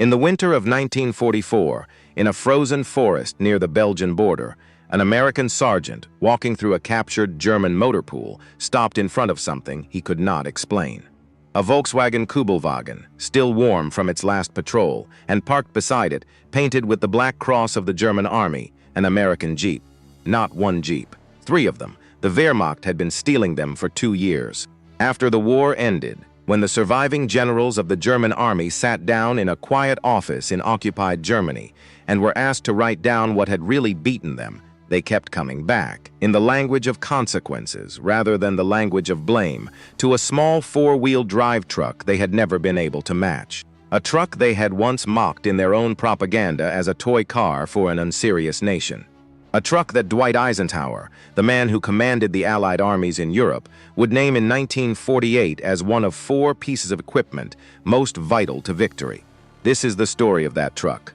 In the winter of 1944, in a frozen forest near the Belgian border, an American sergeant, walking through a captured German motor pool, stopped in front of something he could not explain. A Volkswagen Kübelwagen, still warm from its last patrol, and parked beside it, painted with the black cross of the German army, an American Jeep. Not one Jeep, 3 of them. The Wehrmacht had been stealing them for 2 years. After the war ended, when the surviving generals of the German army sat down in a quiet office in occupied Germany and were asked to write down what had really beaten them, they kept coming back, in the language of consequences rather than the language of blame, to a small 4-wheel drive truck they had never been able to match. A truck they had once mocked in their own propaganda as a toy car for an unserious nation. A truck that Dwight Eisenhower, the man who commanded the Allied armies in Europe, would name in 1948 as one of 4 pieces of equipment most vital to victory. This is the story of that truck.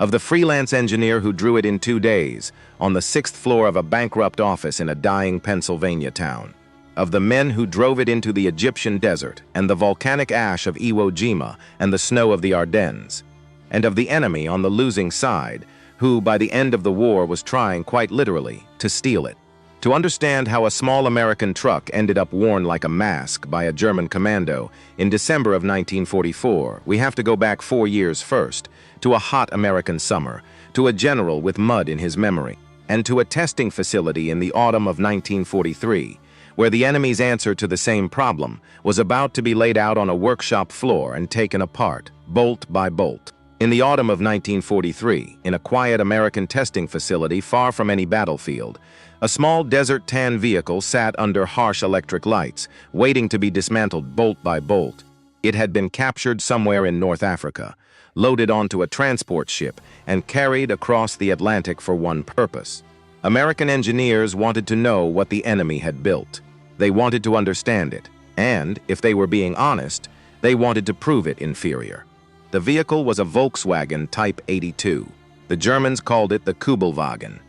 Of the freelance engineer who drew it in 2 days, on the 6th floor of a bankrupt office in a dying Pennsylvania town. Of the men who drove it into the Egyptian desert and the volcanic ash of Iwo Jima and the snow of the Ardennes. And of the enemy on the losing side, who, by the end of the war, was trying, quite literally, to steal it. To understand how a small American truck ended up worn like a mask by a German commando in December of 1944, we have to go back 4 years first, to a hot American summer, to a general with mud in his memory, and to a testing facility in the autumn of 1943, where the enemy's answer to the same problem was about to be laid out on a workshop floor and taken apart, bolt by bolt. In the autumn of 1943, in a quiet American testing facility far from any battlefield, a small desert tan vehicle sat under harsh electric lights, waiting to be dismantled bolt by bolt. It had been captured somewhere in North Africa, loaded onto a transport ship, and carried across the Atlantic for one purpose. American engineers wanted to know what the enemy had built. They wanted to understand it, and, if they were being honest, they wanted to prove it inferior. The vehicle was a Volkswagen Type 82. The Germans called it the Kubelwagen.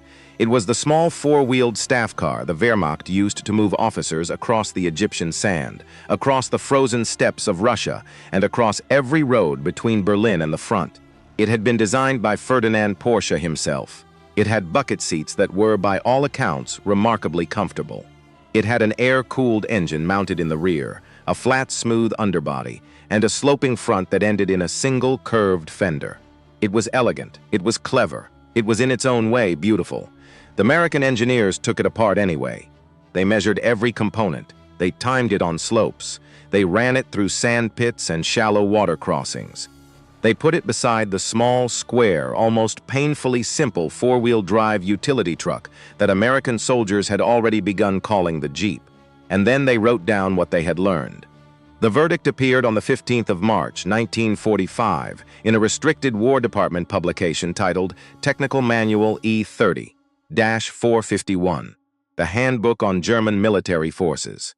It was the small 4-wheeled staff car the Wehrmacht used to move officers across the Egyptian sand, across the frozen steppes of Russia, and across every road between Berlin and the front. It had been designed by Ferdinand Porsche himself. It had bucket seats that were, by all accounts, remarkably comfortable. It had an air-cooled engine mounted in the rear, a flat, smooth underbody, and a sloping front that ended in a single curved fender. It was elegant, it was clever, it was in its own way beautiful. The American engineers took it apart anyway. They measured every component, they timed it on slopes, they ran it through sand pits and shallow water crossings. They put it beside the small, square, almost painfully simple 4-wheel drive utility truck that American soldiers had already begun calling the Jeep. And then they wrote down what they had learned. The verdict appeared on the 15th of March, 1945, in a restricted War Department publication titled Technical Manual E30-451, the Handbook on German Military Forces.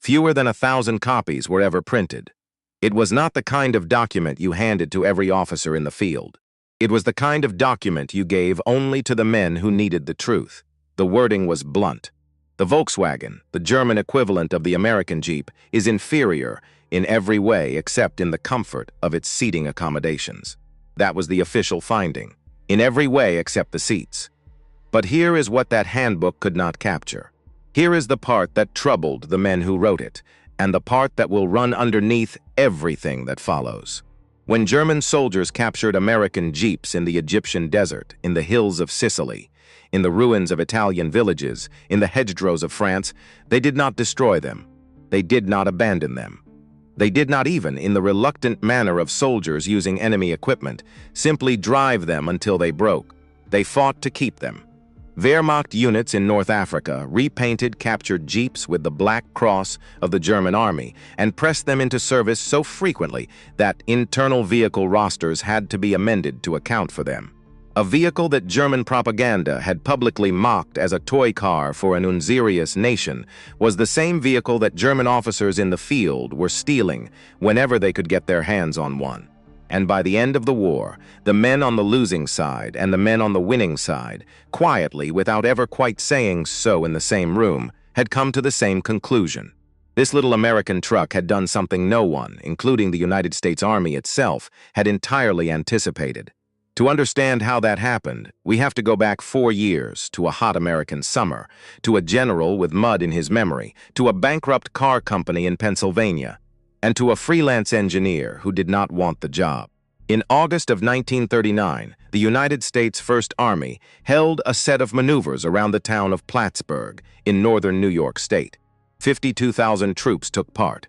Fewer than 1,000 copies were ever printed. It was not the kind of document you handed to every officer in the field. It was the kind of document you gave only to the men who needed the truth. The wording was blunt. The Volkswagen, the German equivalent of the American Jeep, is inferior in every way except in the comfort of its seating accommodations. That was the official finding. In every way except the seats. But here is what that handbook could not capture. Here is the part that troubled the men who wrote it, and the part that will run underneath everything that follows. When German soldiers captured American Jeeps in the Egyptian desert, in the hills of Sicily, in the ruins of Italian villages, in the hedgerows of France, they did not destroy them. They did not abandon them. They did not even, in the reluctant manner of soldiers using enemy equipment, simply drive them until they broke. They fought to keep them. Wehrmacht units in North Africa repainted captured Jeeps with the black cross of the German army and pressed them into service so frequently that internal vehicle rosters had to be amended to account for them. A vehicle that German propaganda had publicly mocked as a toy car for an unserious nation was the same vehicle that German officers in the field were stealing whenever they could get their hands on one. And by the end of the war, the men on the losing side and the men on the winning side, quietly, without ever quite saying so in the same room, had come to the same conclusion. This little American truck had done something no one, including the United States Army itself, had entirely anticipated. To understand how that happened, we have to go back 4 years, to a hot American summer, to a general with mud in his memory, to a bankrupt car company in Pennsylvania, and to a freelance engineer who did not want the job. In August of 1939, the United States First Army held a set of maneuvers around the town of Plattsburgh in northern New York State. 52,000 troops took part.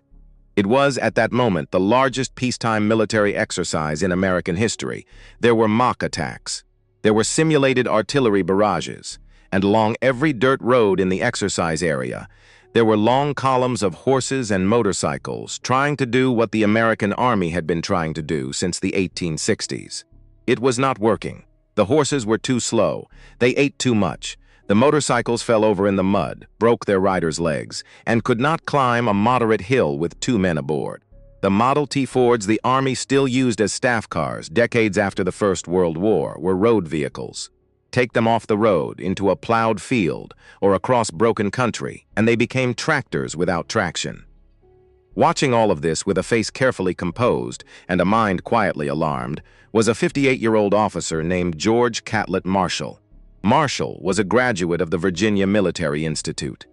It was, at that moment, the largest peacetime military exercise in American history. There were mock attacks. There were simulated artillery barrages. And along every dirt road in the exercise area, there were long columns of horses and motorcycles trying to do what the American Army had been trying to do since the 1860s. It was not working. The horses were too slow. They ate too much. The motorcycles fell over in the mud, broke their riders' legs, and could not climb a moderate hill with 2 men aboard. The Model T Fords the Army still used as staff cars decades after the First World War were road vehicles. Take them off the road into a plowed field or across broken country, and they became tractors without traction. Watching all of this with a face carefully composed and a mind quietly alarmed was a 58-year-old officer named George Catlett Marshall. Marshall was a graduate of the Virginia Military Institute.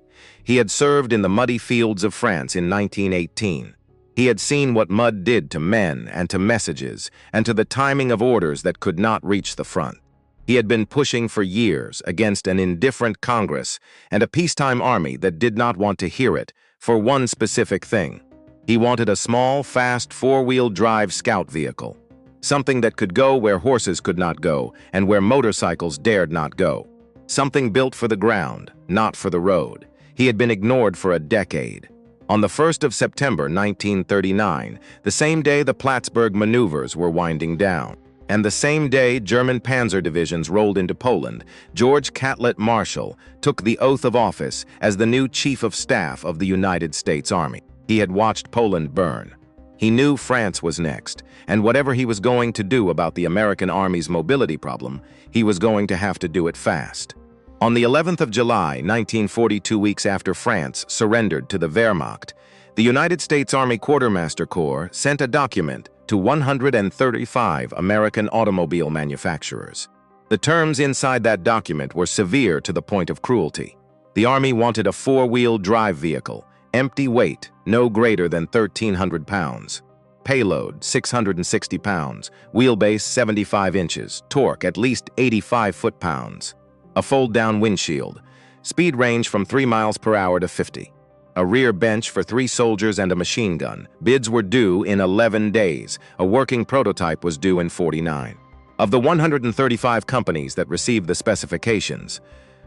He had served in the muddy fields of France in 1918. He had seen what mud did to men and to messages and to the timing of orders that could not reach the front. He had been pushing for years against an indifferent Congress and a peacetime army that did not want to hear it for one specific thing. He wanted a small, fast, 4-wheel drive scout vehicle. Something that could go where horses could not go and where motorcycles dared not go. Something built for the ground, not for the road. He had been ignored for a decade. On the 1st of September 1939, the same day the Plattsburgh maneuvers were winding down, and the same day German panzer divisions rolled into Poland, George Catlett Marshall took the oath of office as the new Chief of Staff of the United States Army. He had watched Poland burn. He knew France was next, and whatever he was going to do about the American Army's mobility problem, he was going to have to do it fast. On the 11th of July, 1942 weeks after France surrendered to the Wehrmacht, the United States Army Quartermaster Corps sent a document to 135 American automobile manufacturers. The terms inside that document were severe to the point of cruelty. The Army wanted a 4-wheel drive vehicle, empty weight, no greater than 1,300 pounds. Payload, 660 pounds. Wheelbase, 75 inches. Torque, at least 85 foot-pounds. A fold-down windshield. Speed range from 3 miles per hour to 50. A rear bench for 3 soldiers and a machine gun. Bids were due in 11 days. A working prototype was due in 49. Of the 135 companies that received the specifications,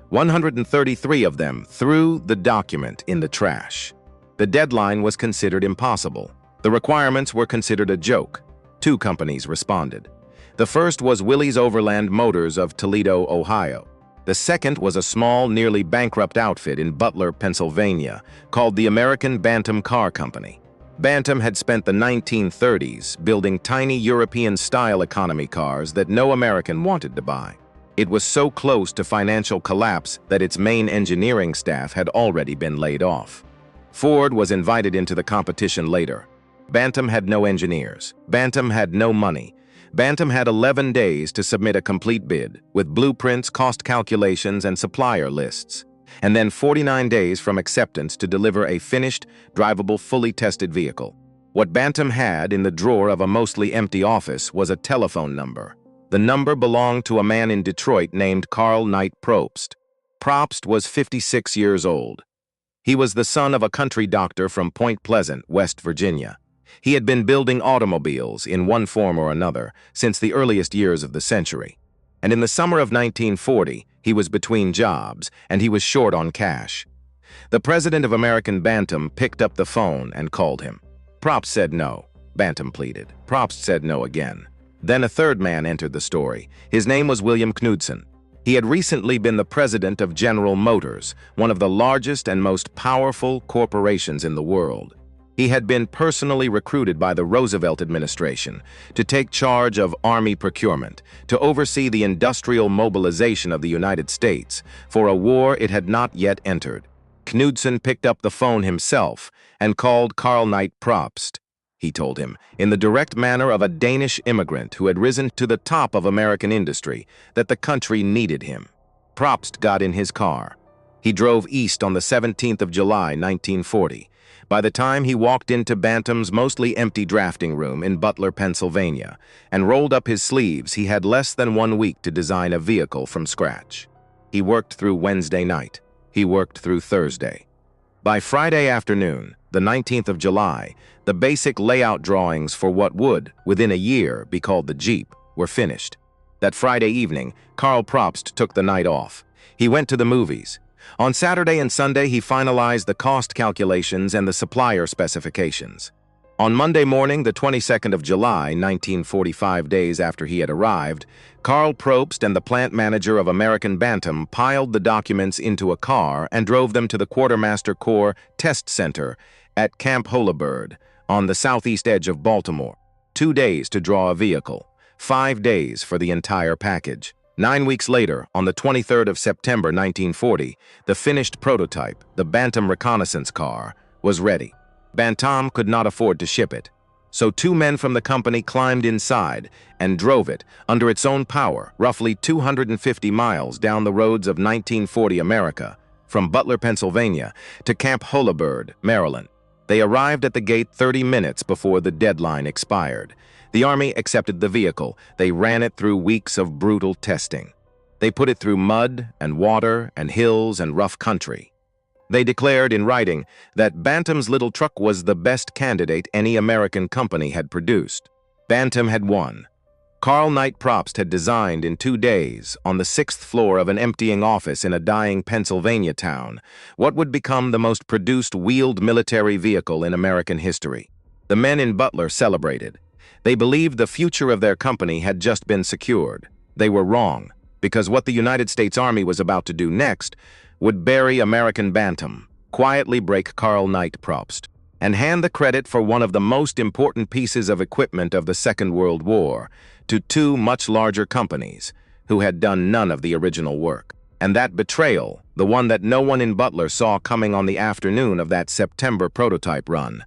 133 of them threw the document in the trash. The deadline was considered impossible. The requirements were considered a joke. 2 companies responded. The first was Willys Overland Motors of Toledo, Ohio. The second was a small, nearly bankrupt outfit in Butler, Pennsylvania, called the American Bantam Car Company. Bantam had spent the 1930s building tiny European-style economy cars that no American wanted to buy. It was so close to financial collapse that its main engineering staff had already been laid off. Ford was invited into the competition later. Bantam had no engineers. Bantam had no money. Bantam had 11 days to submit a complete bid, with blueprints, cost calculations, and supplier lists, and then 49 days from acceptance to deliver a finished, drivable, fully tested vehicle. What Bantam had in the drawer of a mostly empty office was a telephone number. The number belonged to a man in Detroit named Carl Knight Probst. Probst was 56 years old. He was the son of a country doctor from Point Pleasant, West Virginia. He had been building automobiles in one form or another since the earliest years of the century. And in the summer of 1940, he was between jobs, and he was short on cash. The president of American Bantam picked up the phone and called him. Probst said no. Bantam pleaded. Probst said no again. Then a third man entered the story. His name was William Knudsen. He had recently been the president of General Motors, one of the largest and most powerful corporations in the world. He had been personally recruited by the Roosevelt administration to take charge of Army procurement, to oversee the industrial mobilization of the United States for a war it had not yet entered. Knudsen picked up the phone himself and called Karl Knight Probst. He told him, in the direct manner of a Danish immigrant who had risen to the top of American industry, that the country needed him. Probst got in his car. He drove east on the 17th of July, 1940. By the time he walked into Bantam's mostly empty drafting room in Butler, Pennsylvania, and rolled up his sleeves, he had less than 1 week to design a vehicle from scratch. He worked through Wednesday night. He worked through Thursday. By Friday afternoon, the 19th of July, the basic layout drawings for what would, within a year, be called the Jeep, were finished. That Friday evening, Karl Probst took the night off. He went to the movies. On Saturday and Sunday, he finalized the cost calculations and the supplier specifications. On Monday morning, the 22nd of July, 1945 days after he had arrived, Karl Probst and the plant manager of American Bantam piled the documents into a car and drove them to the Quartermaster Corps Test Center at Camp Holabird on the southeast edge of Baltimore. 2 days to draw a vehicle, 5 days for the entire package. 9 weeks later, on the 23rd of September 1940, the finished prototype, the Bantam reconnaissance car, was ready. Bantam could not afford to ship it, so 2 men from the company climbed inside and drove it under its own power, roughly 250 miles down the roads of 1940 America, from Butler, Pennsylvania, to Camp Holabird, Maryland. They arrived at the gate 30 minutes before the deadline expired. The Army accepted the vehicle. They ran it through weeks of brutal testing. They put it through mud and water and hills and rough country. They declared in writing that Bantam's little truck was the best candidate any American company had produced. Bantam had won. Karl Knight Probst had designed in 2 days, on the 6th floor of an emptying office in a dying Pennsylvania town, what would become the most produced wheeled military vehicle in American history. The men in Butler celebrated. They believed the future of their company had just been secured. They were wrong, because what the United States Army was about to do next would bury American Bantam, quietly break Karl Knight Probst, and hand the credit for one of the most important pieces of equipment of the Second World War to 2 much larger companies who had done none of the original work. And that betrayal, the one that no one in Butler saw coming on the afternoon of that September prototype run,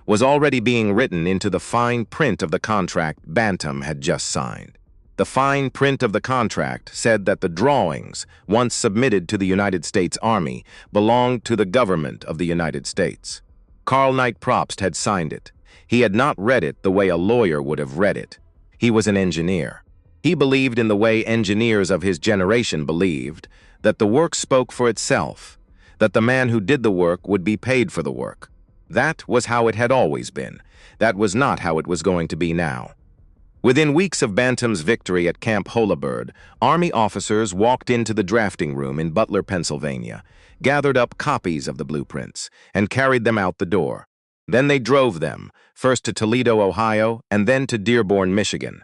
was already being written into the fine print of the contract Bantam had just signed. The fine print of the contract said that the drawings, once submitted to the United States Army, belonged to the government of the United States. Karl Knight Probst had signed it. He had not read it the way a lawyer would have read it. He was an engineer. He believed in the way engineers of his generation believed, that the work spoke for itself, that the man who did the work would be paid for the work. That was how it had always been. That was not how it was going to be now. Within weeks of Bantam's victory at Camp Holabird, Army officers walked into the drafting room in Butler, Pennsylvania, gathered up copies of the blueprints, and carried them out the door. Then they drove them, first to Toledo, Ohio, and then to Dearborn, Michigan.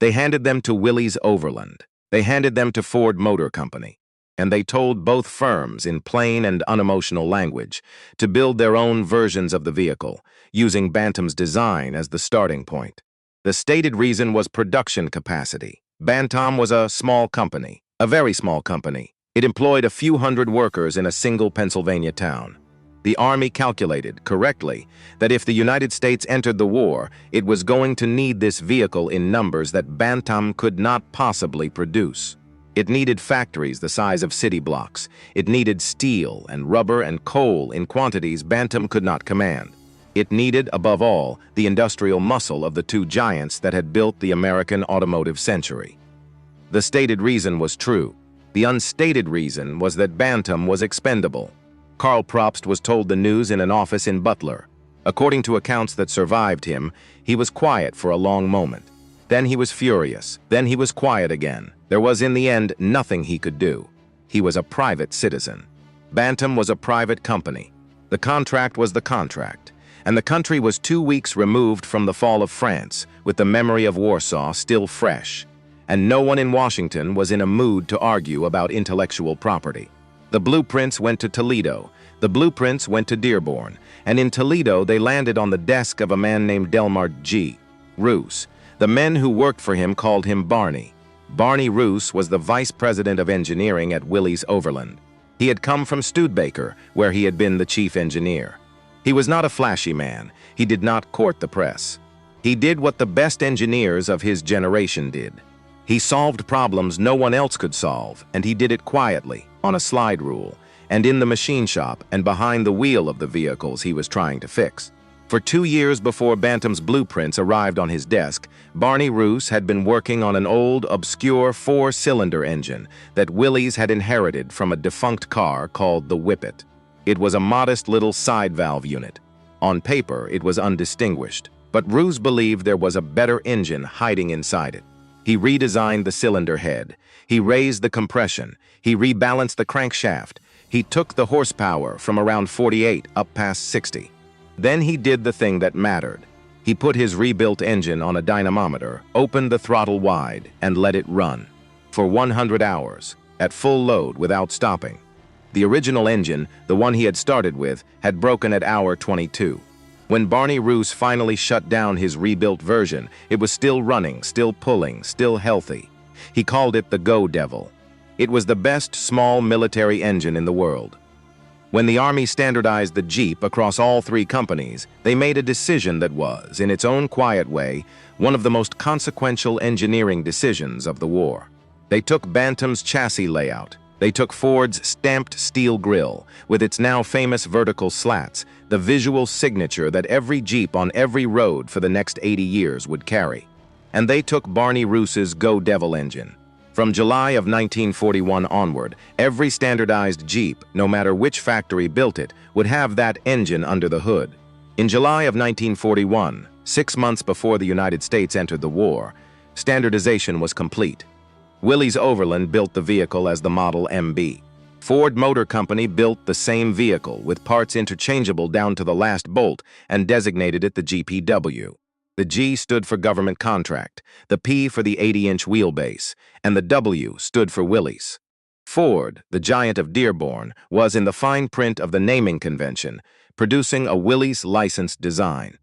They handed them to Willys Overland. They handed them to Ford Motor Company. And they told both firms in plain and unemotional language to build their own versions of the vehicle, using Bantam's design as the starting point. The stated reason was production capacity. Bantam was a small company, a very small company. It employed a few hundred workers in a single Pennsylvania town. The Army calculated, correctly, that if the United States entered the war, it was going to need this vehicle in numbers that Bantam could not possibly produce. It needed factories the size of city blocks. It needed steel and rubber and coal in quantities Bantam could not command. It needed, above all, the industrial muscle of the 2 giants that had built the American automotive century. The stated reason was true. The unstated reason was that Bantam was expendable. Karl Probst was told the news in an office in Butler. According to accounts that survived him, he was quiet for a long moment. Then he was furious. Then he was quiet again. There was, in the end, nothing he could do. He was a private citizen. Bantam was a private company. The contract was the contract. And the country was 2 weeks removed from the fall of France, with the memory of Warsaw still fresh. And no one in Washington was in a mood to argue about intellectual property. The blueprints went to Toledo. The blueprints went to Dearborn. And in Toledo, they landed on the desk of a man named Delmar G. Roos. The men who worked for him called him Barney. Barney Roos was the vice president of engineering at Willys Overland. He had come from Studebaker, where he had been the chief engineer. He was not a flashy man. He did not court the press. He did what the best engineers of his generation did. He solved problems no one else could solve, and he did it quietly, on a slide rule, and in the machine shop and behind the wheel of the vehicles he was trying to fix. For 2 years before Bantam's blueprints arrived on his desk, Barney Roos had been working on an old, obscure 4-cylinder engine that Willys had inherited from a defunct car called the Whippet. It was a modest little side valve unit. On paper, it was undistinguished, but Roos believed there was a better engine hiding inside it. He redesigned the cylinder head. He raised the compression. He rebalanced the crankshaft. He took the horsepower from around 48 up past 60. Then he did the thing that mattered. He put his rebuilt engine on a dynamometer, opened the throttle wide, and let it run. For 100 hours, at full load without stopping. The original engine, the one he had started with, had broken at hour 22. When Barney Roos finally shut down his rebuilt version, it was still running, still pulling, still healthy. He called it the Go Devil. It was the best small military engine in the world. When the Army standardized the Jeep across all 3 companies, they made a decision that was, in its own quiet way, one of the most consequential engineering decisions of the war. They took Bantam's chassis layout. They took Ford's stamped steel grille, with its now famous vertical slats, the visual signature that every Jeep on every road for the next 80 years would carry. And they took Barney Roos's Go Devil engine. From July of 1941 onward, every standardized Jeep, no matter which factory built it, would have that engine under the hood. In July of 1941, 6 months before the United States entered the war, standardization was complete. Willys Overland built the vehicle as the Model MB. Ford Motor Company built the same vehicle with parts interchangeable down to the last bolt and designated it the GPW. The G stood for government contract, the P for the 80-inch wheelbase, and the W stood for Willys. Ford, the giant of Dearborn, was in the fine print of the naming convention, producing a Willys licensed design.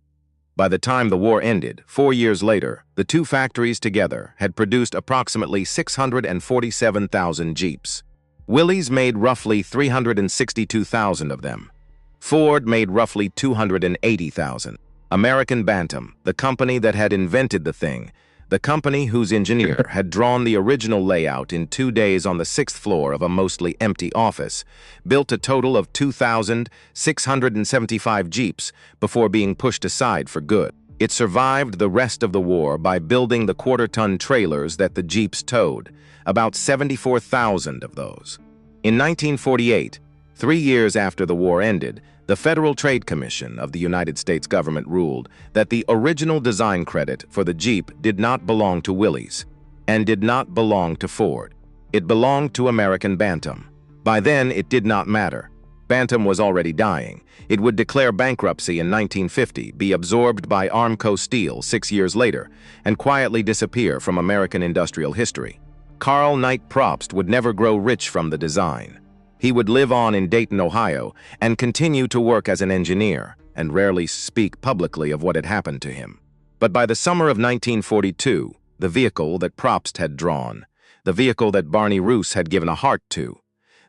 By the time the war ended, 4 years later, the 2 factories together had produced approximately 647,000 Jeeps. Willys made roughly 362,000 of them. Ford made roughly 280,000. American Bantam, the company that had invented the thing, the company whose engineer had drawn the original layout in 2 days on the 6th floor of a mostly empty office, built a total of 2,675 Jeeps before being pushed aside for good. It survived the rest of the war by building the quarter-ton trailers that the Jeeps towed, about 74,000 of those. In 1948, 3 years after the war ended, the Federal Trade Commission of the United States government ruled that the original design credit for the Jeep did not belong to Willys and did not belong to Ford. It belonged to American Bantam. By then, it did not matter. Bantam was already dying. It would declare bankruptcy in 1950, be absorbed by Armco Steel 6 years later, and quietly disappear from American industrial history. Carl Knight Probst would never grow rich from the design. He would live on in Dayton, Ohio, and continue to work as an engineer, and rarely speak publicly of what had happened to him. But by the summer of 1942, the vehicle that Probst had drawn, the vehicle that Barney Roos had given a heart to,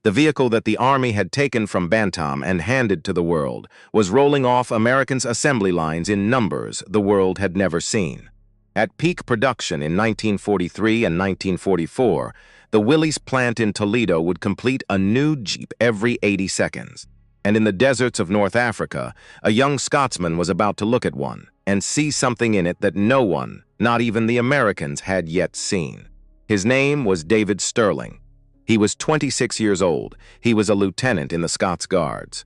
the vehicle that the Army had taken from Bantam and handed to the world, was rolling off Americans' assembly lines in numbers the world had never seen. At peak production in 1943 and 1944, the Willys plant in Toledo would complete a new Jeep every 80 seconds. And in the deserts of North Africa, a young Scotsman was about to look at one and see something in it that no one, not even the Americans, had yet seen. His name was David Stirling. He was 26 years old. He was a lieutenant in the Scots Guards.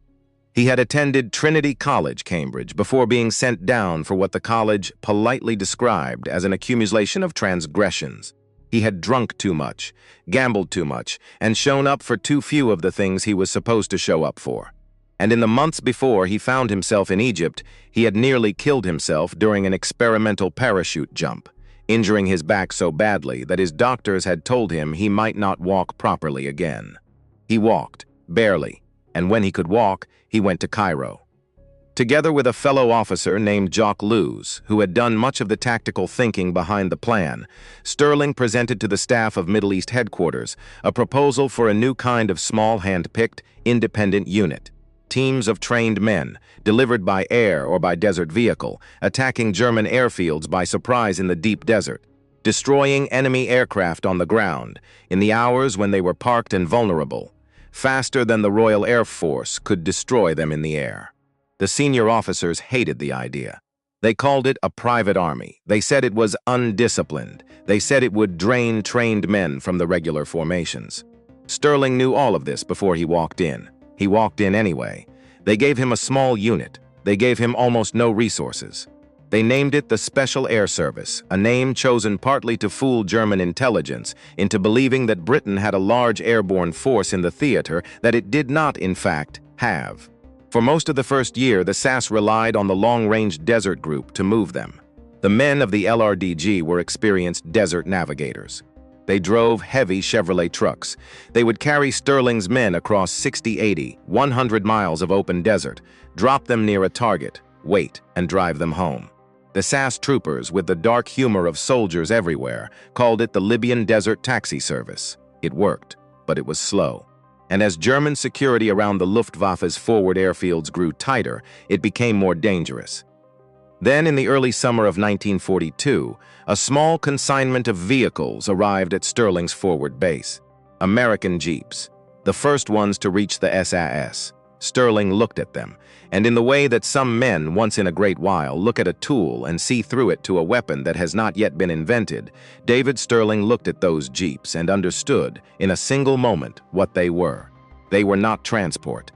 He had attended Trinity College, Cambridge, before being sent down for what the college politely described as an accumulation of transgressions. He had drunk too much, gambled too much, and shown up for too few of the things he was supposed to show up for. And in the months before he found himself in Egypt, he had nearly killed himself during an experimental parachute jump, injuring his back so badly that his doctors had told him he might not walk properly again. He walked, barely, and when he could walk, he went to Cairo. Together with a fellow officer named Jock Lewes, who had done much of the tactical thinking behind the plan, Stirling presented to the staff of Middle East headquarters a proposal for a new kind of small hand-picked, independent unit. Teams of trained men, delivered by air or by desert vehicle, attacking German airfields by surprise in the deep desert, destroying enemy aircraft on the ground in the hours when they were parked and vulnerable, faster than the Royal Air Force could destroy them in the air. The senior officers hated the idea. They called it a private army. They said it was undisciplined. They said it would drain trained men from the regular formations. Stirling knew all of this before he walked in. He walked in anyway. They gave him a small unit. They gave him almost no resources. They named it the Special Air Service, a name chosen partly to fool German intelligence into believing that Britain had a large airborne force in the theater that it did not, in fact, have. For most of the first year, the SAS relied on the long-range desert group to move them. The men of the LRDG were experienced desert navigators. They drove heavy Chevrolet trucks. They would carry Stirling's men across 60, 80, 100 miles of open desert, drop them near a target, wait, and drive them home. The SAS troopers, with the dark humor of soldiers everywhere, called it the Libyan Desert Taxi Service. It worked, but it was slow. And as German security around the Luftwaffe's forward airfields grew tighter, it became more dangerous. Then, in the early summer of 1942, a small consignment of vehicles arrived at Stirling's forward base. American Jeeps, the first ones to reach the SAS. Stirling looked at them, and in the way that some men, once in a great while, look at a tool and see through it to a weapon that has not yet been invented, David Stirling looked at those Jeeps and understood, in a single moment, what they were. They were not transport.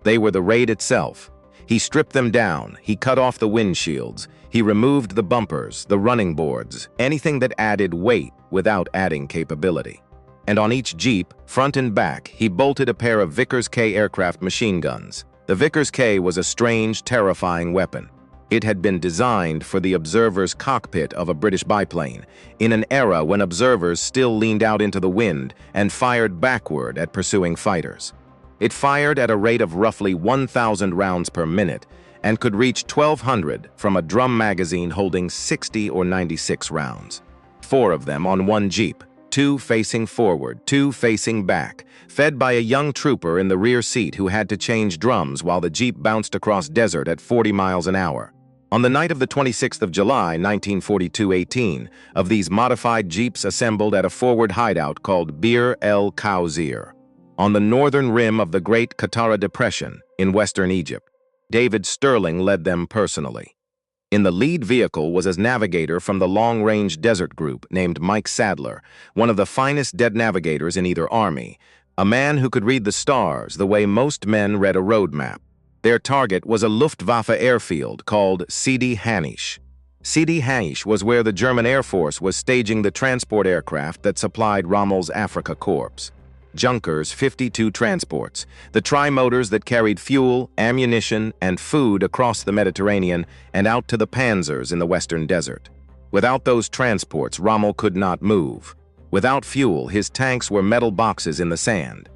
They were the raid itself. He stripped them down, he cut off the windshields, he removed the bumpers, the running boards, anything that added weight without adding capability. And on each Jeep, front and back, he bolted a pair of Vickers K aircraft machine guns. The Vickers K was a strange, terrifying weapon. It had been designed for the observer's cockpit of a British biplane, in an era when observers still leaned out into the wind and fired backward at pursuing fighters. It fired at a rate of roughly 1,000 rounds per minute and could reach 1,200 from a drum magazine holding 60 or 96 rounds. 4 of them on one Jeep. 2 facing forward, 2 facing back, fed by a young trooper in the rear seat who had to change drums while the Jeep bounced across desert at 40 miles an hour. On the night of the 26th of July, 1942, 18 of these modified Jeeps assembled at a forward hideout called Bir el Kauzir, on the northern rim of the Great Qattara Depression in western Egypt. David Stirling led them personally. In the lead vehicle was a navigator from the long-range desert group named Mike Sadler, one of the finest dead navigators in either army, a man who could read the stars the way most men read a road map. Their target was a Luftwaffe airfield called Sidi Hanish. Sidi Hanish was where the German Air Force was staging the transport aircraft that supplied Rommel's Afrika Korps. Junkers 52 transports, the tri-motors that carried fuel, ammunition, and food across the Mediterranean and out to the panzers in the western desert. Without those transports, Rommel could not move. Without fuel, his tanks were metal boxes in the sand.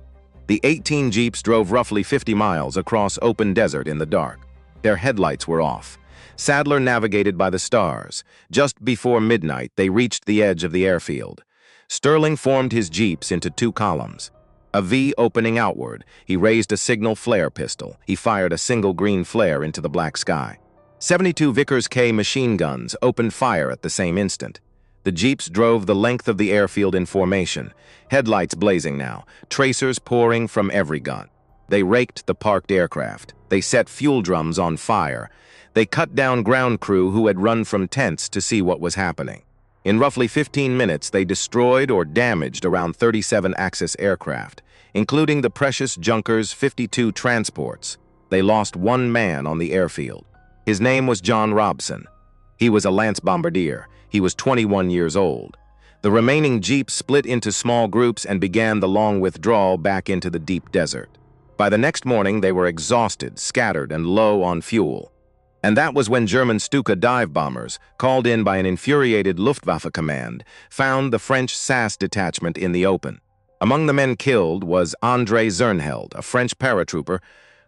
The 18 Jeeps drove roughly 50 miles across open desert in the dark. Their headlights were off. Sadler navigated by the stars. Just before midnight, they reached the edge of the airfield. Stirling formed his Jeeps into 2 columns. A V opening outward, he raised a signal flare pistol. He fired a single green flare into the black sky. 72 Vickers K machine guns opened fire at the same instant. The Jeeps drove the length of the airfield in formation, headlights blazing now, tracers pouring from every gun. They raked the parked aircraft. They set fuel drums on fire. They cut down ground crew who had run from tents to see what was happening. In roughly 15 minutes, they destroyed or damaged around 37 Axis aircraft, including the precious Junkers 52 transports. They lost 1 man on the airfield. His name was John Robson. He was a Lance bombardier. He was 21 years old. The remaining Jeeps split into small groups and began the long withdrawal back into the deep desert. By the next morning, they were exhausted, scattered, and low on fuel. And that was when German Stuka dive bombers, called in by an infuriated Luftwaffe command, found the French SAS detachment in the open. Among the men killed was André Zernheld, a French paratrooper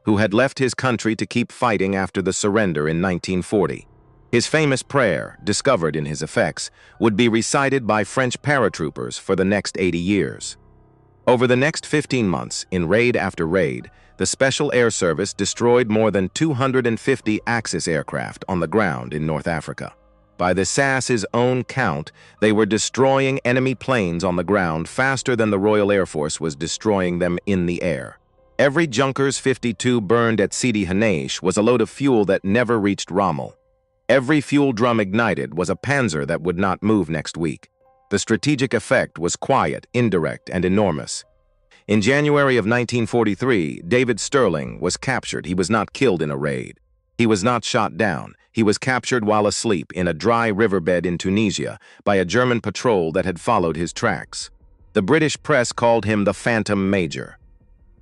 who had left his country to keep fighting after the surrender in 1940. His famous prayer, discovered in his effects, would be recited by French paratroopers for the next 80 years. Over the next 15 months, in raid after raid, the Special Air Service destroyed more than 250 Axis aircraft on the ground in North Africa. By the SAS's own count, they were destroying enemy planes on the ground faster than the Royal Air Force was destroying them in the air. Every Junkers 52 burned at Sidi Hanesh was a load of fuel that never reached Rommel. Every fuel drum ignited was a panzer that would not move next week. The strategic effect was quiet, indirect, and enormous. In January of 1943, David Stirling was captured. He was not killed in a raid. He was not shot down. He was captured while asleep in a dry riverbed in Tunisia by a German patrol that had followed his tracks. The British press called him the Phantom Major.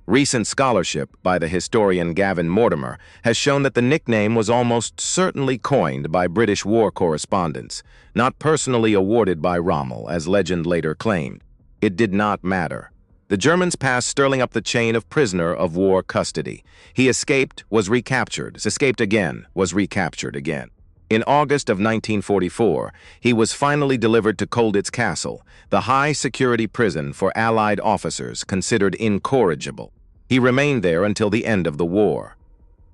Recent scholarship by the historian Gavin Mortimer has shown that the nickname was almost certainly coined by British war correspondents, not personally awarded by Rommel, as legend later claimed. It did not matter. The Germans passed Stirling up the chain of prisoner of war custody. He escaped, was recaptured, escaped again, was recaptured again. In August of 1944, he was finally delivered to Colditz Castle, the high-security prison for Allied officers considered incorrigible. He remained there until the end of the war.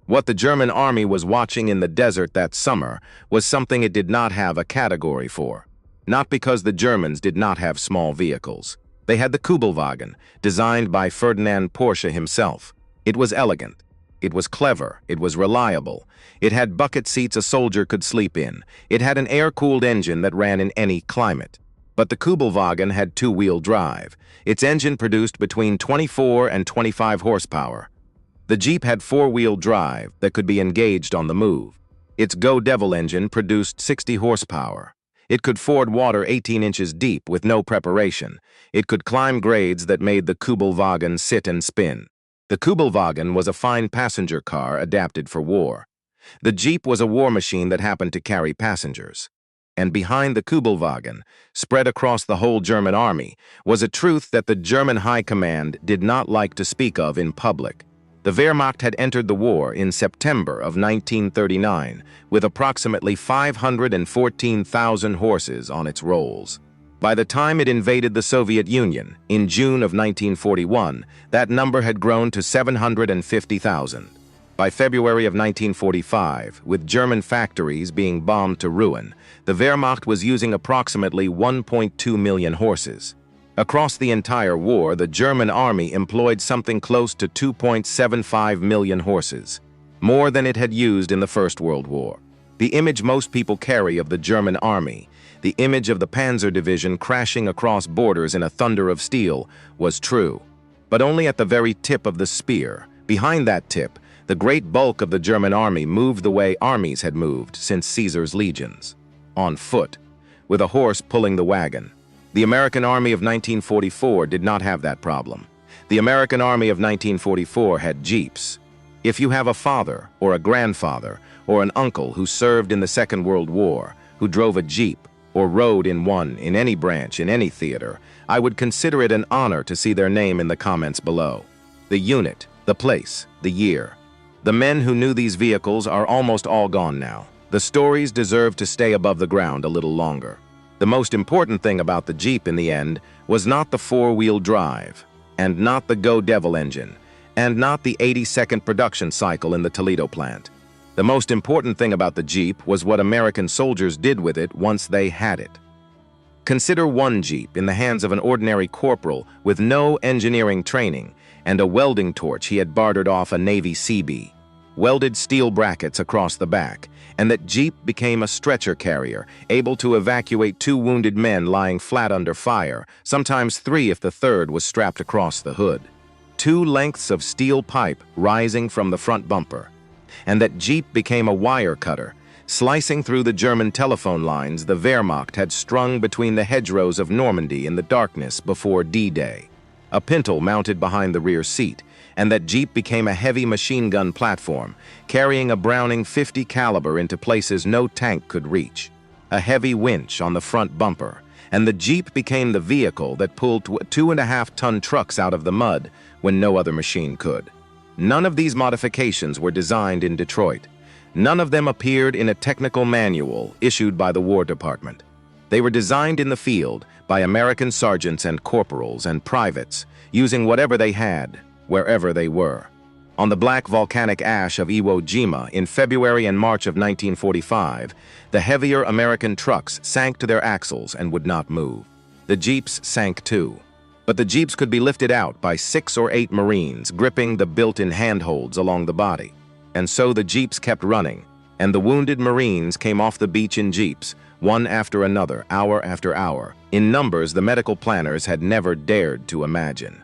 What the German army was watching in the desert that summer was something it did not have a category for. Not because the Germans did not have small vehicles. They had the Kubelwagen, designed by Ferdinand Porsche himself. It was elegant. It was clever. It was reliable. It had bucket seats a soldier could sleep in. It had an air-cooled engine that ran in any climate. But the Kubelwagen had two-wheel drive. Its engine produced between 24 and 25 horsepower. The Jeep had four-wheel drive that could be engaged on the move. Its Go Devil engine produced 60 horsepower. It could ford water 18 inches deep with no preparation. It could climb grades that made the Kubelwagen sit and spin. The Kubelwagen was a fine passenger car adapted for war. The Jeep was a war machine that happened to carry passengers. And behind the Kubelwagen, spread across the whole German army, was a truth that the German High Command did not like to speak of in public. The Wehrmacht had entered the war in September of 1939 with approximately 514,000 horses on its rolls. By the time it invaded the Soviet Union in June of 1941, that number had grown to 750,000. By February of 1945, with German factories being bombed to ruin, the Wehrmacht was using approximately 1.2 million horses. Across the entire war, the German army employed something close to 2.75 million horses, more than it had used in the First World War. The image most people carry of the German army, the image of the Panzer Division crashing across borders in a thunder of steel, was true. But only at the very tip of the spear. Behind that tip, the great bulk of the German army moved the way armies had moved since Caesar's legions. On foot, with a horse pulling the wagon. The American Army of 1944 did not have that problem. The American Army of 1944 had jeeps. If you have a father or a grandfather or an uncle who served in the Second World War, who drove a jeep or rode in one in any branch, in any theater, I would consider it an honor to see their name in the comments below. The unit, the place, the year. The men who knew these vehicles are almost all gone now. The stories deserve to stay above the ground a little longer. The most important thing about the Jeep in the end was not the four-wheel drive, and not the Go Devil engine, and not the 80-second production cycle in the Toledo plant. The most important thing about the Jeep was what American soldiers did with it once they had it. Consider one Jeep in the hands of an ordinary corporal with no engineering training and a welding torch he had bartered off a Navy Seabee. Welded steel brackets across the back, and that Jeep became a stretcher carrier, able to evacuate two wounded men lying flat under fire, sometimes three if the third was strapped across the hood. 2 lengths of steel pipe rising from the front bumper. And that Jeep became a wire cutter, slicing through the German telephone lines the Wehrmacht had strung between the hedgerows of Normandy in the darkness before D-Day. A pintle mounted behind the rear seat, and that Jeep became a heavy machine gun platform, carrying a Browning .50 caliber into places no tank could reach. A heavy winch on the front bumper, and the Jeep became the vehicle that pulled 2.5-ton trucks out of the mud when no other machine could. None of these modifications were designed in Detroit. None of them appeared in a technical manual issued by the War Department. They were designed in the field by American sergeants and corporals and privates, using whatever they had, wherever they were. On the black volcanic ash of Iwo Jima in February and March of 1945, the heavier American trucks sank to their axles and would not move. The Jeeps sank too. But the Jeeps could be lifted out by 6 or 8 Marines gripping the built-in handholds along the body. And so the Jeeps kept running, and the wounded Marines came off the beach in Jeeps, one after another, hour after hour, in numbers the medical planners had never dared to imagine.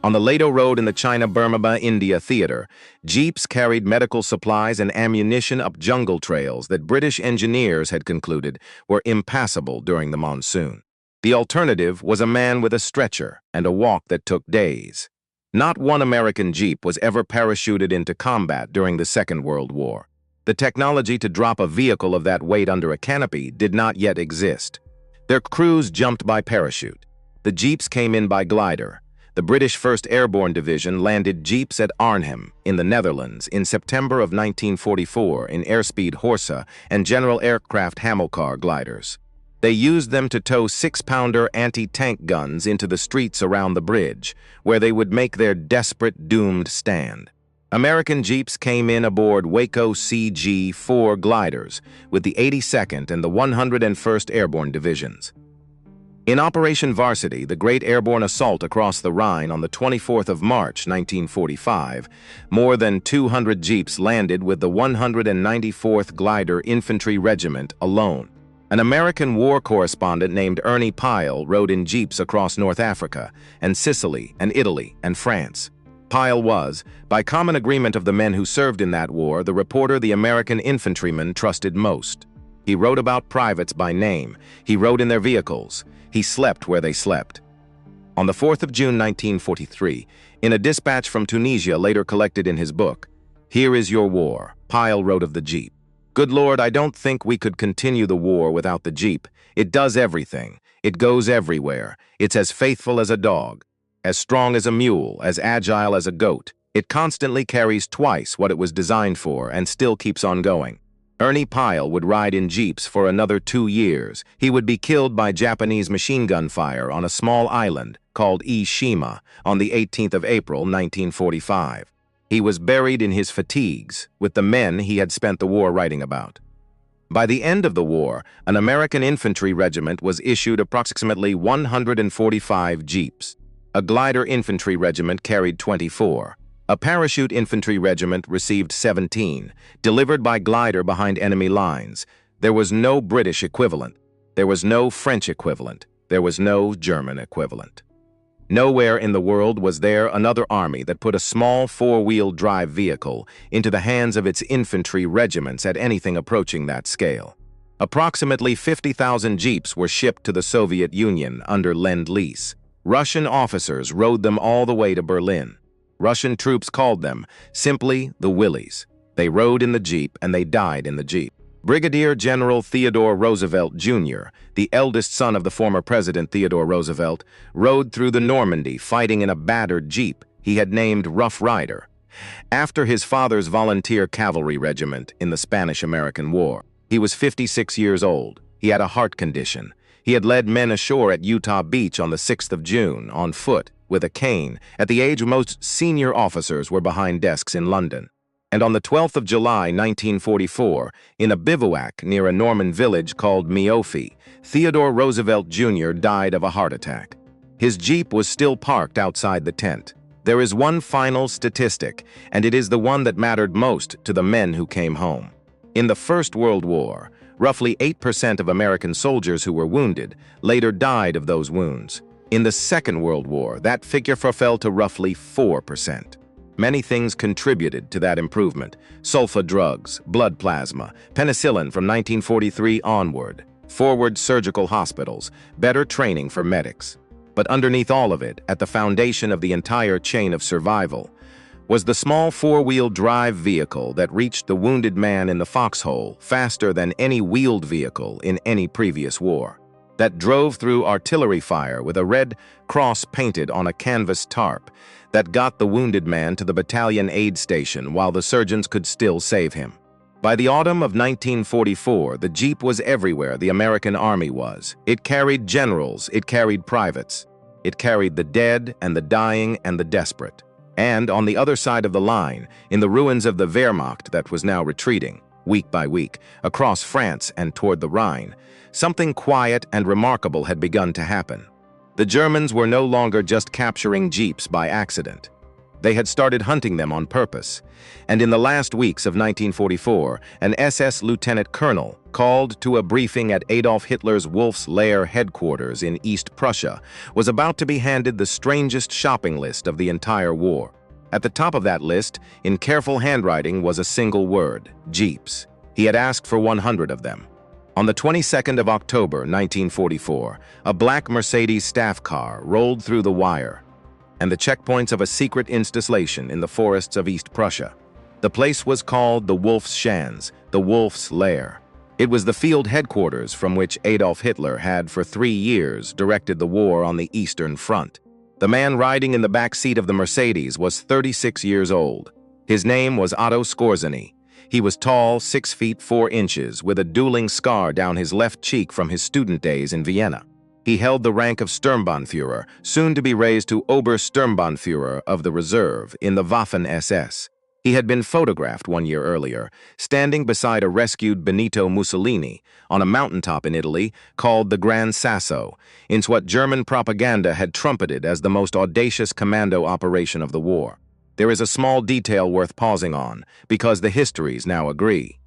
On the Lado Road in the China-Burma India theater, Jeeps carried medical supplies and ammunition up jungle trails that British engineers had concluded were impassable during the monsoon. The alternative was a man with a stretcher and a walk that took days. Not one American Jeep was ever parachuted into combat during the Second World War. The technology to drop a vehicle of that weight under a canopy did not yet exist. Their crews jumped by parachute. The Jeeps came in by glider. The British 1st Airborne Division landed Jeeps at Arnhem in the Netherlands in September of 1944 in Airspeed Horsa and General Aircraft Hamilcar gliders. They used them to tow 6-pounder anti-tank guns into the streets around the bridge, where they would make their desperate, doomed stand. American Jeeps came in aboard Waco CG-4 gliders with the 82nd and the 101st Airborne Divisions. In Operation Varsity, the great airborne assault across the Rhine on the 24th of March, 1945, more than 200 Jeeps landed with the 194th Glider Infantry Regiment alone. An American war correspondent named Ernie Pyle rode in Jeeps across North Africa and Sicily and Italy and France. Pyle was, by common agreement of the men who served in that war, the reporter the American infantrymen trusted most. He wrote about privates by name. He rode in their vehicles. He slept where they slept. On the 4th of June 1943, in a dispatch from Tunisia later collected in his book, "Here is Your War," Pyle wrote of the Jeep. "Good Lord, I don't think we could continue the war without the Jeep. It does everything. It goes everywhere. It's as faithful as a dog, as strong as a mule, as agile as a goat. It constantly carries twice what it was designed for and still keeps on going." Ernie Pyle would ride in Jeeps for another 2 years. He would be killed by Japanese machine gun fire on a small island called Ishima on the 18th of April, 1945. He was buried in his fatigues with the men he had spent the war writing about. By the end of the war, an American infantry regiment was issued approximately 145 Jeeps. A glider infantry regiment carried 24. A parachute infantry regiment received 17, delivered by glider behind enemy lines. There was no British equivalent. There was no French equivalent. There was no German equivalent. Nowhere in the world was there another army that put a small 4-wheel drive vehicle into the hands of its infantry regiments at anything approaching that scale. Approximately 50,000 Jeeps were shipped to the Soviet Union under Lend-Lease. Russian officers rode them all the way to Berlin. Russian troops called them simply the Willies. They rode in the Jeep and they died in the Jeep. Brigadier General Theodore Roosevelt, Jr., the eldest son of the former President Theodore Roosevelt, rode through the Normandy fighting in a battered Jeep he had named Rough Rider, after his father's volunteer cavalry regiment in the Spanish-American War. He was 56 years old. He had a heart condition. He had led men ashore at Utah Beach on the 6th of June, on foot, with a cane, at the age most senior officers were behind desks in London. And on the 12th of July, 1944, in a bivouac near a Norman village called Meophie, Theodore Roosevelt Jr. died of a heart attack. His Jeep was still parked outside the tent. There is one final statistic, and it is the one that mattered most to the men who came home. In the First World War, roughly 8% of American soldiers who were wounded later died of those wounds. In the Second World War, that figure fell to roughly 4%. Many things contributed to that improvement: sulfa drugs, blood plasma, penicillin from 1943 onward, forward surgical hospitals, better training for medics. But underneath all of it, at the foundation of the entire chain of survival, was the small 4-wheel drive vehicle that reached the wounded man in the foxhole faster than any wheeled vehicle in any previous war. that drove through artillery fire with a red cross painted on a canvas tarp, that got the wounded man to the battalion aid station while the surgeons could still save him. By the autumn of 1944, the Jeep was everywhere the American Army was. It carried generals, it carried privates. It carried the dead and the dying and the desperate. And on the other side of the line, in the ruins of the Wehrmacht that was now retreating, week by week, across France and toward the Rhine, something quiet and remarkable had begun to happen. The Germans were no longer just capturing Jeeps by accident. They had started hunting them on purpose. And in the last weeks of 1944, an SS lieutenant colonel, called to a briefing at Adolf Hitler's Wolf's Lair headquarters in East Prussia, was about to be handed the strangest shopping list of the entire war. At the top of that list, in careful handwriting, was a single word: Jeeps. He had asked for 100 of them. On the 22nd of October, 1944, a black Mercedes staff car rolled through the wire and the checkpoints of a secret installation in the forests of East Prussia. The place was called the Wolf's Schanze, the Wolf's Lair. It was the field headquarters from which Adolf Hitler had for 3 years directed the war on the Eastern Front. The man riding in the back seat of the Mercedes was 36 years old. His name was Otto Skorzeny. He was tall, 6 feet 4 inches, with a dueling scar down his left cheek from his student days in Vienna. He held the rank of Sturmbannführer, soon to be raised to Obersturmbannführer of the Reserve in the Waffen-SS. He had been photographed 1 year earlier, standing beside a rescued Benito Mussolini on a mountaintop in Italy called the Gran Sasso, in what German propaganda had trumpeted as the most audacious commando operation of the war. There is a small detail worth pausing on, because the histories now agree.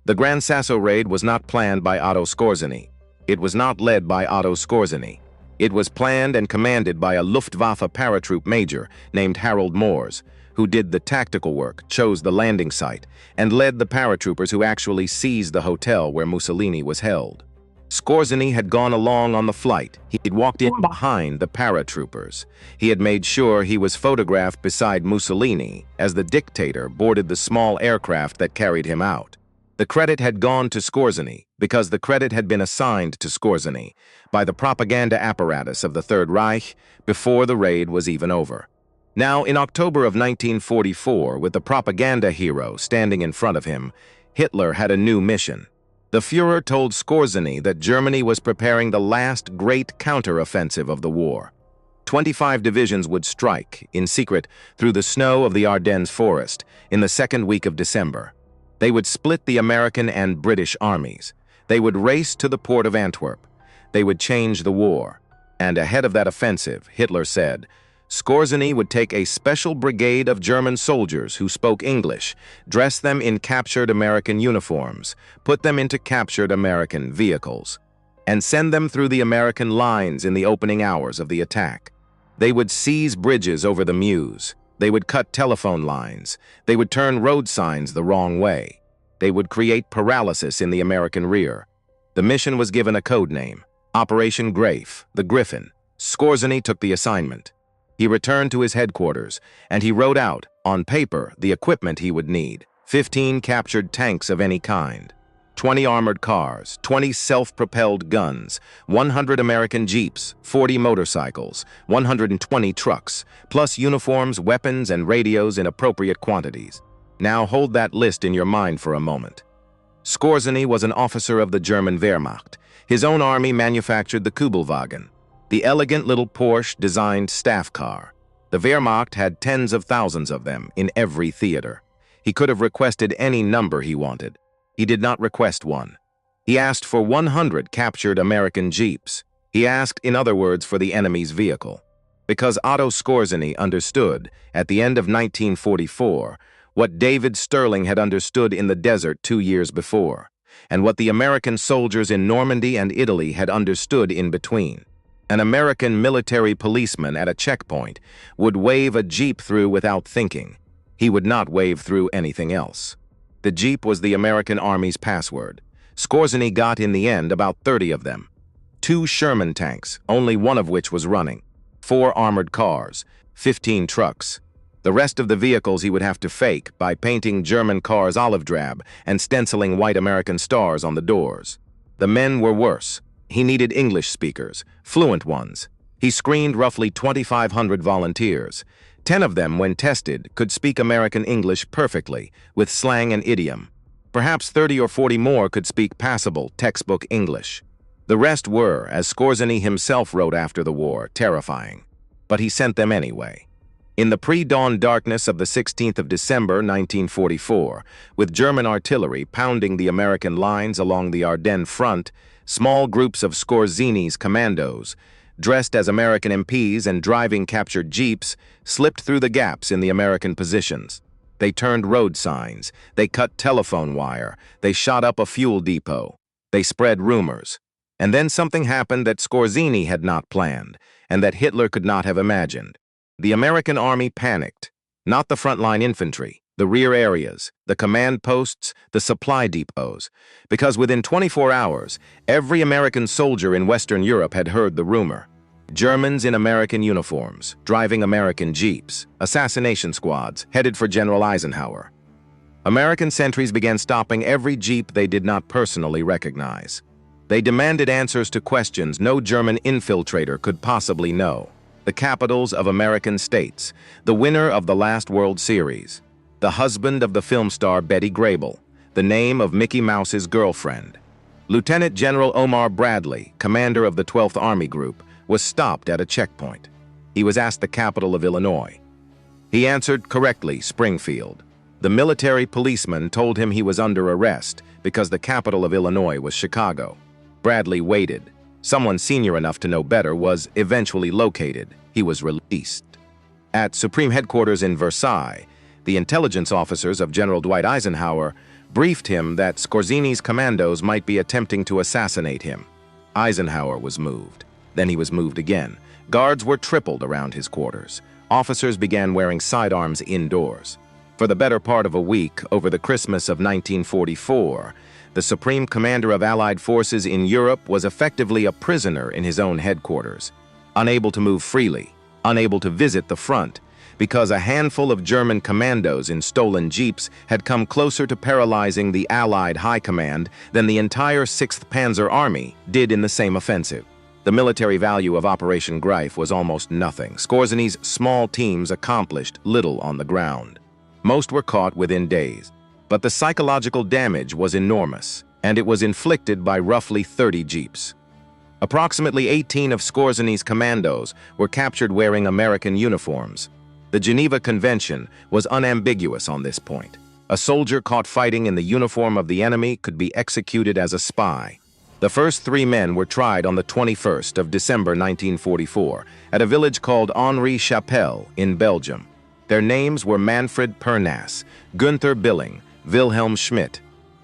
The Gran Sasso raid was not planned by Otto Skorzeny. It was not led by Otto Skorzeny. It was planned and commanded by a Luftwaffe paratroop major named Harold Moors, who did the tactical work, chose the landing site, and led the paratroopers who actually seized the hotel where Mussolini was held. Skorzeny had gone along on the flight. He'd walked in behind the paratroopers. He had made sure he was photographed beside Mussolini as the dictator boarded the small aircraft that carried him out. The credit had gone to Skorzeny because the credit had been assigned to Skorzeny by the propaganda apparatus of the Third Reich before the raid was even over. Now, in October of 1944, with the propaganda hero standing in front of him, Hitler had a new mission. The Führer told Skorzeny that Germany was preparing the last great counter-offensive of the war. 25 divisions would strike, in secret, through the snow of the Ardennes forest in the second week of December. They would split the American and British armies. They would race to the port of Antwerp. They would change the war. And ahead of that offensive, Hitler said, Skorzeny would take a special brigade of German soldiers who spoke English, dress them in captured American uniforms, put them into captured American vehicles, and send them through the American lines in the opening hours of the attack. They would seize bridges over the Meuse. They would cut telephone lines. They would turn road signs the wrong way. They would create paralysis in the American rear. The mission was given a code name, Operation Grafe, the Griffin. Skorzeny took the assignment. He returned to his headquarters, and he wrote out, on paper, the equipment he would need: 15 captured tanks of any kind, 20 armored cars, 20 self-propelled guns, 100 American Jeeps, 40 motorcycles, 120 trucks, plus uniforms, weapons, and radios in appropriate quantities. Now hold that list in your mind for a moment. Skorzeny was an officer of the German Wehrmacht. His own army manufactured the Kubelwagen, the elegant little Porsche-designed staff car. The Wehrmacht had tens of thousands of them in every theater. He could have requested any number he wanted. He did not request one. He asked for 100 captured American Jeeps. He asked, in other words, for the enemy's vehicle. Because Otto Skorzeny understood, at the end of 1944, what David Stirling had understood in the desert 2 years before, and what the American soldiers in Normandy and Italy had understood in between. An American military policeman at a checkpoint would wave a Jeep through without thinking. He would not wave through anything else. The Jeep was the American Army's password. Skorzeny got in the end about 30 of them. 2 Sherman tanks, only one of which was running. 4 armored cars, 15 trucks. The rest of the vehicles he would have to fake by painting German cars olive drab and stenciling white American stars on the doors. The men were worse. He needed English speakers, fluent ones. He screened roughly 2,500 volunteers. 10 of them, when tested, could speak American English perfectly, with slang and idiom. Perhaps 30 or 40 more could speak passable, textbook English. The rest were, as Skorzeny himself wrote after the war, terrifying. But he sent them anyway. In the pre-dawn darkness of the 16th of December, 1944, with German artillery pounding the American lines along the Ardennes front, small groups of Skorzeny's commandos, dressed as American MPs and driving captured jeeps, slipped through the gaps in the American positions. They turned road signs, they cut telephone wire, they shot up a fuel depot, they spread rumors. And then something happened that Skorzeny had not planned, and that Hitler could not have imagined. The American army panicked. Not the frontline infantry, the rear areas, the command posts, the supply depots, because within 24 hours, every American soldier in Western Europe had heard the rumor. Germans in American uniforms, driving American jeeps, assassination squads, headed for General Eisenhower. American sentries began stopping every jeep they did not personally recognize. They demanded answers to questions no German infiltrator could possibly know. The capitals of American states, the winner of the last World Series, the husband of the film star Betty Grable, the name of Mickey Mouse's girlfriend. Lieutenant General Omar Bradley, commander of the 12th Army Group, was stopped at a checkpoint. He was asked the capital of Illinois. He answered correctly, Springfield. The military policeman told him he was under arrest because the capital of Illinois was Chicago. Bradley waited. Someone senior enough to know better was eventually located. He was released. At Supreme Headquarters in Versailles, the intelligence officers of General Dwight Eisenhower briefed him that Skorzeny's commandos might be attempting to assassinate him. Eisenhower was moved. Then he was moved again. Guards were tripled around his quarters. Officers began wearing sidearms indoors. For the better part of a week, over the Christmas of 1944, the Supreme Commander of Allied forces in Europe was effectively a prisoner in his own headquarters, unable to move freely, unable to visit the front, because a handful of German commandos in stolen jeeps had come closer to paralyzing the Allied High Command than the entire 6th Panzer Army did in the same offensive. The military value of Operation Greif was almost nothing. Skorzeny's small teams accomplished little on the ground. Most were caught within days. But the psychological damage was enormous, and it was inflicted by roughly 30 jeeps. Approximately 18 of Skorzeny's commandos were captured wearing American uniforms. The Geneva Convention was unambiguous on this point. A soldier caught fighting in the uniform of the enemy could be executed as a spy. The first 3 men were tried on the 21st of December 1944 at a village called Henri Chapelle in Belgium. Their names were Manfred Pernas, Günther Billing, Wilhelm Schmidt.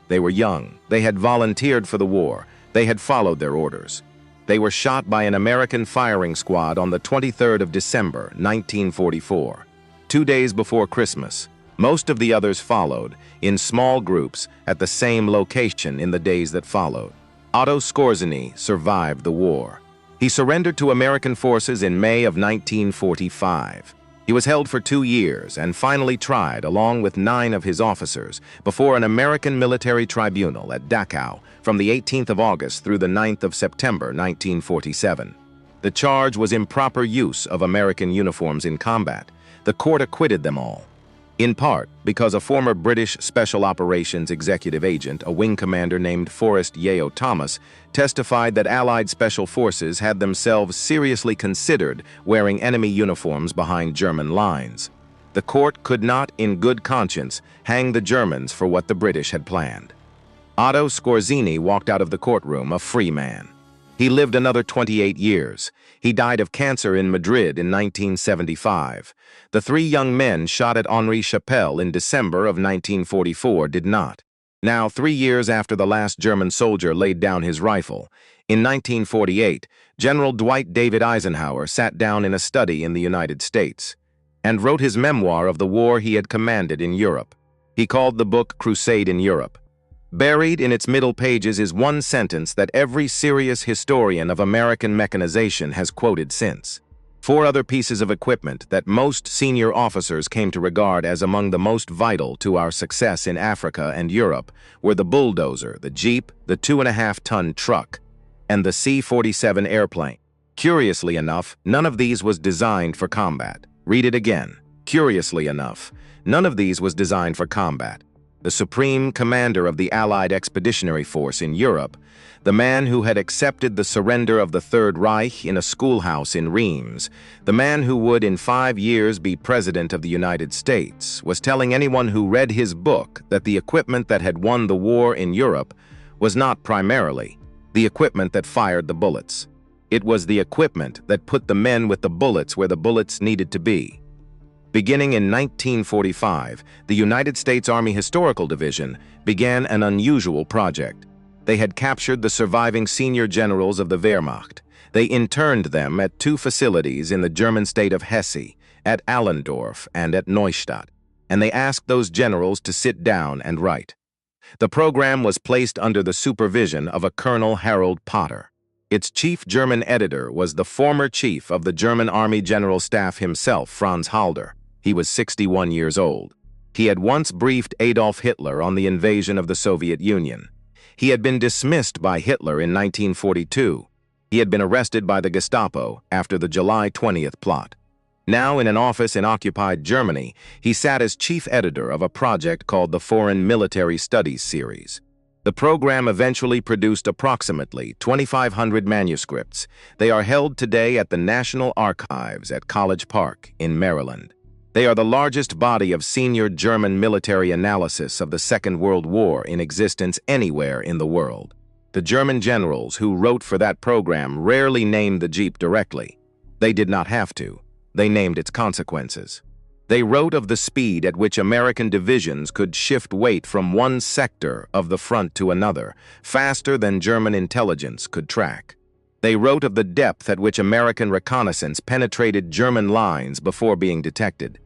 They were young. They had volunteered for the war. They had followed their orders. They were shot by an American firing squad on the 23rd of December, 1944. 2 days before Christmas, most of the others followed, in small groups, at the same location in the days that followed. Otto Skorzeny survived the war. He surrendered to American forces in May of 1945. He was held for 2 years and finally tried, along with 9 of his officers, before an American military tribunal at Dachau from the 18th of August through the 9th of September 1947. The charge was improper use of American uniforms in combat. The court acquitted them all, in part because a former British Special Operations executive agent, a wing commander named Forrest Yeo Thomas, testified that Allied Special Forces had themselves seriously considered wearing enemy uniforms behind German lines. The court could not, in good conscience, hang the Germans for what the British had planned. Otto Skorzeny walked out of the courtroom a free man. He lived another 28 years. He died of cancer in Madrid in 1975. The 3 young men shot at Henri Chapelle in December of 1944 did not. Now, 3 years after the last German soldier laid down his rifle, in 1948, General Dwight David Eisenhower sat down in a study in the United States and wrote his memoir of the war he had commanded in Europe. He called the book Crusade in Europe. Buried in its middle pages is one sentence that every serious historian of American mechanization has quoted since. 4 other pieces of equipment that most senior officers came to regard as among the most vital to our success in Africa and Europe were the bulldozer, the jeep, the 2.5-ton truck, and the C-47 airplane. Curiously enough, none of these was designed for combat. Read it again. Curiously enough, none of these was designed for combat. The supreme commander of the Allied Expeditionary Force in Europe, the man who had accepted the surrender of the Third Reich in a schoolhouse in Reims, the man who would in 5 years be President of the United States, was telling anyone who read his book that the equipment that had won the war in Europe was not primarily the equipment that fired the bullets. It was the equipment that put the men with the bullets where the bullets needed to be. Beginning in 1945, the United States Army Historical Division began an unusual project. They had captured the surviving senior generals of the Wehrmacht. They interned them at 2 facilities in the German state of Hesse, at Allendorf and at Neustadt, and they asked those generals to sit down and write. The program was placed under the supervision of a Colonel Harold Potter. Its chief German editor was the former chief of the German Army General Staff himself, Franz Halder. He was 61 years old. He had once briefed Adolf Hitler on the invasion of the Soviet Union. He had been dismissed by Hitler in 1942. He had been arrested by the Gestapo after the July 20th plot. Now, in an office in occupied Germany, he sat as chief editor of a project called the Foreign Military Studies Series. The program eventually produced approximately 2,500 manuscripts. They are held today at the National Archives at College Park in Maryland. They are the largest body of senior German military analysis of the Second World War in existence anywhere in the world. The German generals who wrote for that program rarely named the Jeep directly. They did not have to. They named its consequences. They wrote of the speed at which American divisions could shift weight from one sector of the front to another, faster than German intelligence could track. They wrote of the depth at which American reconnaissance penetrated German lines before being detected.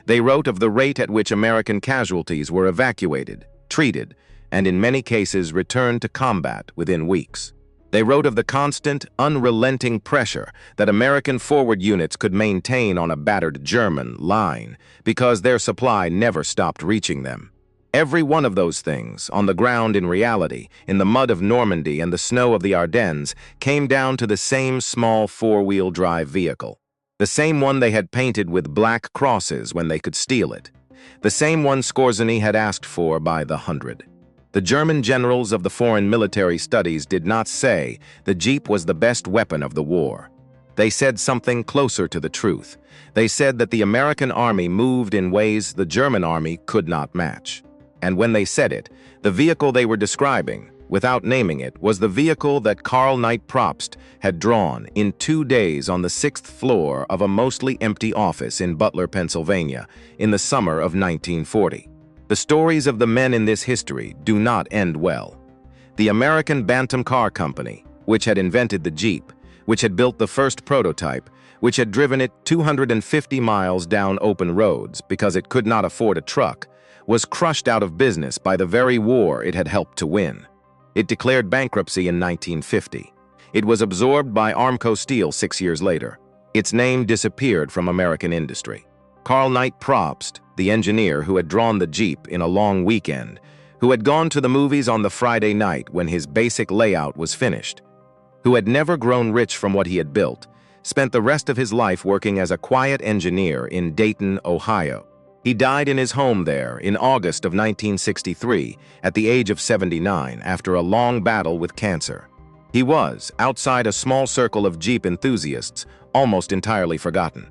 They wrote of the rate at which American casualties were evacuated, treated, and in many cases returned to combat within weeks. They wrote of the constant, unrelenting pressure that American forward units could maintain on a battered German line because their supply never stopped reaching them. Every one of those things, on the ground in reality, in the mud of Normandy and the snow of the Ardennes, came down to the same small 4-wheel drive vehicle. The same one they had painted with black crosses when they could steal it. The same one Skorzeny had asked for by the 100. The German generals of the Foreign Military Studies did not say the Jeep was the best weapon of the war. They said something closer to the truth. They said that the American army moved in ways the German army could not match. And when they said it, the vehicle they were describing, without naming it, was the vehicle that Karl Knight Propst had drawn in 2 days on the 6th floor of a mostly empty office in Butler, Pennsylvania, in the summer of 1940. The stories of the men in this history do not end well. The American Bantam Car Company, which had invented the Jeep, which had built the first prototype, which had driven it 250 miles down open roads because it could not afford a truck, was crushed out of business by the very war it had helped to win. It declared bankruptcy in 1950. It was absorbed by Armco Steel 6 years later. Its name disappeared from American industry. Karl Knight Propst, the engineer who had drawn the Jeep in a long weekend, who had gone to the movies on the Friday night when his basic layout was finished, who had never grown rich from what he had built, spent the rest of his life working as a quiet engineer in Dayton, Ohio. He died in his home there in August of 1963 at the age of 79 after a long battle with cancer. He was, outside a small circle of Jeep enthusiasts, almost entirely forgotten.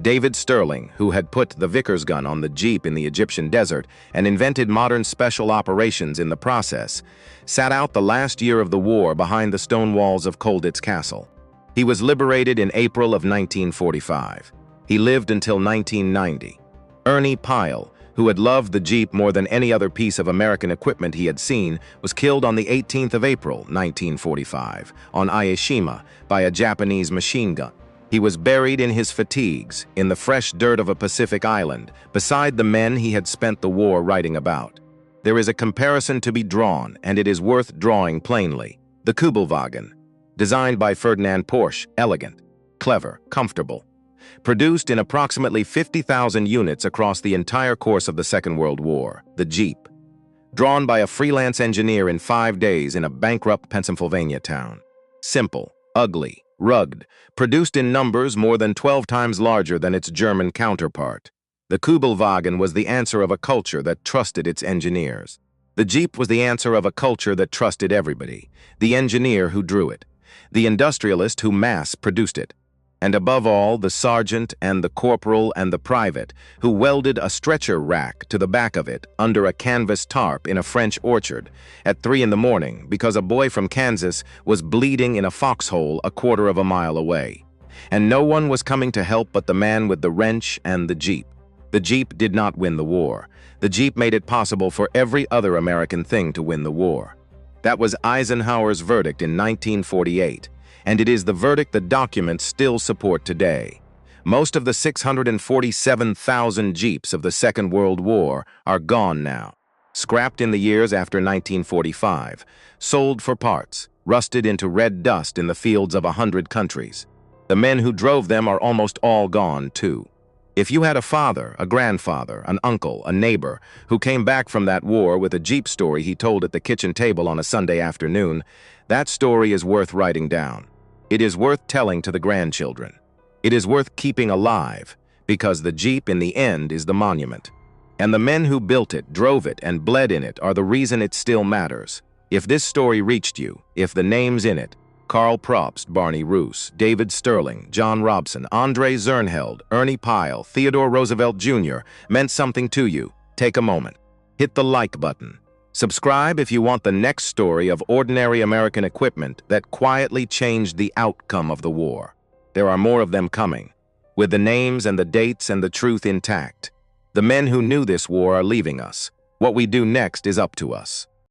David Stirling, who had put the Vickers gun on the Jeep in the Egyptian desert and invented modern special operations in the process, sat out the last year of the war behind the stone walls of Colditz Castle. He was liberated in April of 1945. He lived until 1990. Ernie Pyle, who had loved the Jeep more than any other piece of American equipment he had seen, was killed on the 18th of April, 1945, on Aishima by a Japanese machine gun. He was buried in his fatigues, in the fresh dirt of a Pacific island, beside the men he had spent the war writing about. There is a comparison to be drawn, and it is worth drawing plainly. The Kubelwagen, designed by Ferdinand Porsche, elegant, clever, comfortable, produced in approximately 50,000 units across the entire course of the Second World War, the Jeep, drawn by a freelance engineer in 5 days in a bankrupt Pennsylvania town. Simple, ugly, rugged, produced in numbers more than 12 times larger than its German counterpart. The Kubelwagen was the answer of a culture that trusted its engineers. The Jeep was the answer of a culture that trusted everybody, the engineer who drew it, the industrialist who mass-produced it, and above all, the sergeant and the corporal and the private who welded a stretcher rack to the back of it under a canvas tarp in a French orchard at 3 in the morning because a boy from Kansas was bleeding in a foxhole a quarter of a mile away. And no one was coming to help but the man with the wrench and the Jeep. The Jeep did not win the war. The Jeep made it possible for every other American thing to win the war. That was Eisenhower's verdict in 1948. And it is the verdict the documents still support today. Most of the 647,000 Jeeps of the Second World War are gone now, scrapped in the years after 1945, sold for parts, rusted into red dust in the fields of 100 countries. The men who drove them are almost all gone, too. If you had a father, a grandfather, an uncle, a neighbor, who came back from that war with a Jeep story he told at the kitchen table on a Sunday afternoon, that story is worth writing down. It is worth telling to the grandchildren. It is worth keeping alive, because the Jeep in the end is the monument. And the men who built it, drove it, and bled in it are the reason it still matters. If this story reached you, if the names in it, Karl Probst, Barney Roos, David Stirling, John Robson, Andre Zernheld, Ernie Pyle, Theodore Roosevelt Jr. meant something to you, take a moment. Hit the like button. Subscribe if you want the next story of ordinary American equipment that quietly changed the outcome of the war. There are more of them coming, with the names and the dates and the truth intact. The men who knew this war are leaving us. What we do next is up to us.